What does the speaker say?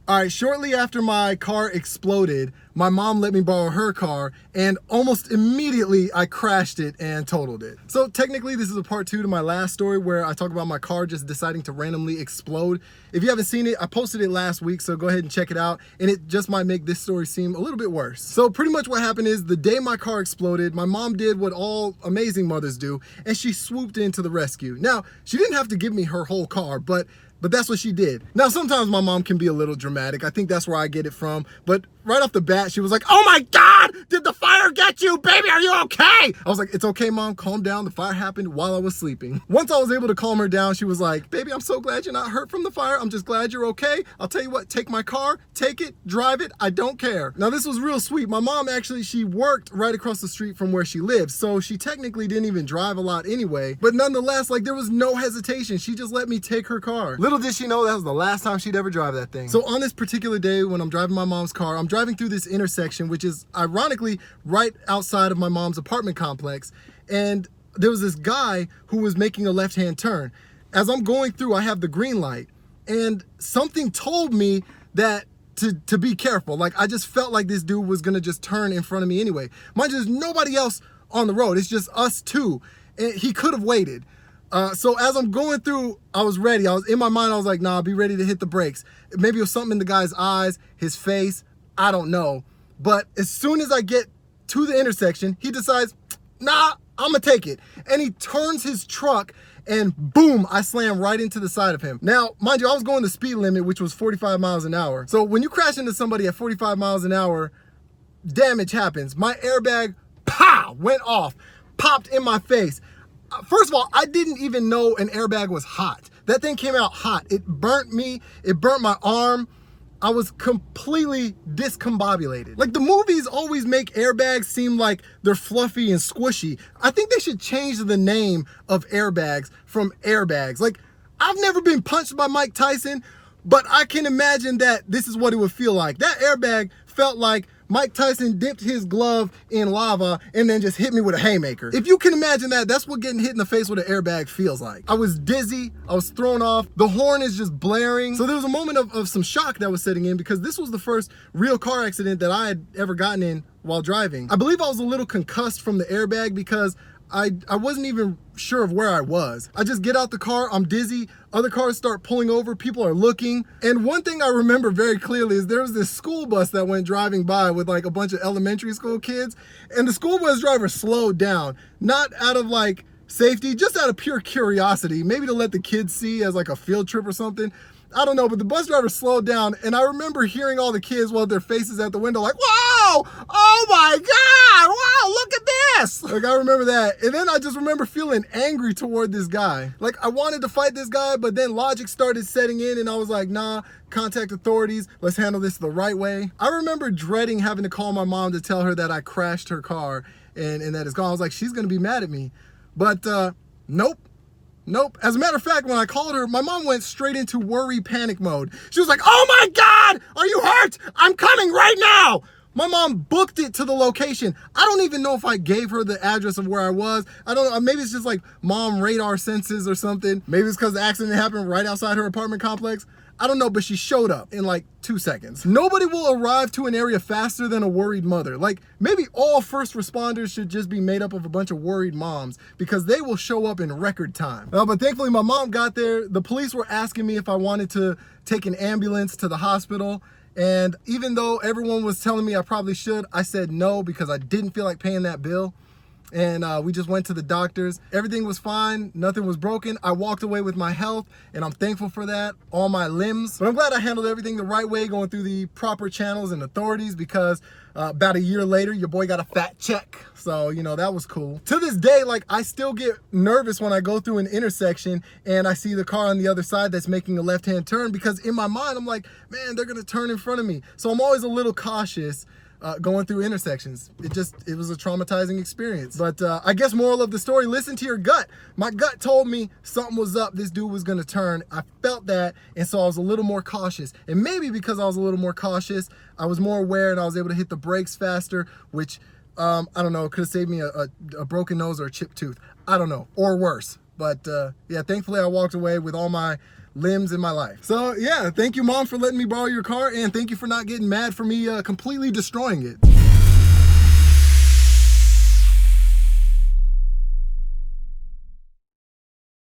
All right, shortly after my car exploded, my mom let me borrow her car, and almost immediately I crashed it and totaled it. So technically this is a part 2 to my last story where I talk about my car just deciding to randomly explode. If you haven't seen it, I posted it last week, so go ahead and check it out, and it just might make this story seem a little bit worse. So pretty much what happened is the day my car exploded, my mom did what all amazing mothers do, and she swooped in to the rescue. Now, she didn't have to give me her whole car, but that's what she did. Now, sometimes my mom can be a little dramatic. I think that's where I get it from. But right off the bat, she was like, "Oh my God, did the fire get you? Baby, are you okay?" I was like, "It's okay, Mom, calm down. The fire happened while I was sleeping." Once I was able to calm her down, she was like, "Baby, I'm so glad you're not hurt from the fire. I'm just glad you're okay. I'll tell you what, take my car, take it, drive it. I don't care." Now, this was real sweet. My mom actually, she worked right across the street from where she lives. So she technically didn't even drive a lot anyway. But nonetheless, like, there was no hesitation. She just let me take her car. Little did she know that was the last time she'd ever drive that thing. So on this particular day when I'm driving my mom's car, I'm driving through this intersection, which is ironically right outside of my mom's apartment complex. And there was this guy who was making a left-hand turn. As I'm going through, I have the green light, and something told me that to be careful. Like, I just felt like this dude was gonna just turn in front of me anyway. Mind you, there's nobody else on the road. It's just us two. And he could have waited. So as I'm going through, I was ready. I was in my mind, I was like, nah, be ready to hit the brakes. Maybe it was something in the guy's eyes, his face, I don't know. But as soon as I get to the intersection, he decides, nah, I'm gonna take it. And he turns his truck and boom, I slam right into the side of him. Now, mind you, I was going the speed limit, which was 45 miles an hour. So when you crash into somebody at 45 miles an hour, damage happens. My airbag, pow, went off, popped in my face. First of all, I didn't even know an airbag was hot. That thing came out hot. It burnt me. It burnt my arm. I was completely discombobulated. Like, the movies always make airbags seem like they're fluffy and squishy. I think they should change the name of airbags from airbags. Like, I've never been punched by Mike Tyson, but I can imagine that this is what it would feel like. That airbag felt like Mike Tyson dipped his glove in lava and then just hit me with a haymaker. If you can imagine that, that's what getting hit in the face with an airbag feels like. I was dizzy, I was thrown off, the horn is just blaring. So there was a moment of some shock that was setting in because this was the first real car accident that I had ever gotten in while driving. I believe I was a little concussed from the airbag because I wasn't even sure of where I was. I just get out the car, I'm dizzy, other cars start pulling over, people are looking. And one thing I remember very clearly is there was this school bus that went driving by with like a bunch of elementary school kids, and the school bus driver slowed down, not out of like safety, just out of pure curiosity, maybe to let the kids see as like a field trip or something. I don't know, but the bus driver slowed down, and I remember hearing all the kids with their faces at the window like, "Wow, oh my God, wow, look at this." Like, I remember that. And then I just remember feeling angry toward this guy. Like, I wanted to fight this guy, but then logic started setting in, and I was like, nah, contact authorities, let's handle this the right way. I remember dreading having to call my mom to tell her that I crashed her car and that it's gone. I was like, she's gonna be mad at me. But nope. Nope. As a matter of fact, when I called her, my mom went straight into worry panic mode. She was like, "Oh my God, are you hurt? I'm coming right now." My mom booked it to the location. I don't even know if I gave her the address of where I was. I don't know. Maybe it's just like mom radar senses or something. Maybe it's because the accident happened right outside her apartment complex. I don't know, but she showed up in like 2 seconds. Nobody will arrive to an area faster than a worried mother. Like, maybe all first responders should just be made up of a bunch of worried moms because they will show up in record time. But thankfully my mom got there. The police were asking me if I wanted to take an ambulance to the hospital. And even though everyone was telling me I probably should, I said no because I didn't feel like paying that bill. And we just went to the doctors. Everything was fine, nothing was broken. I walked away with my health, and I'm thankful for that, all my limbs. But I'm glad I handled everything the right way, going through the proper channels and authorities, because about a year later, your boy got a fat check. So, you know, that was cool. To this day, like, I still get nervous when I go through an intersection and I see the car on the other side that's making a left-hand turn, because in my mind, I'm like, man, they're gonna turn in front of me. So I'm always a little cautious going through intersections. It was a traumatizing experience. But I guess moral of the story, listen to your gut. My gut told me something was up, this dude was gonna turn. I felt that, and so I was a little more cautious. And maybe because I was a little more cautious, I was more aware and I was able to hit the brakes faster, which, I don't know, it could have saved me a broken nose or a chipped tooth. I don't know, or worse. But yeah, thankfully I walked away with all my limbs in my life. So yeah, thank you, Mom, for letting me borrow your car, and thank you for not getting mad for me completely destroying it.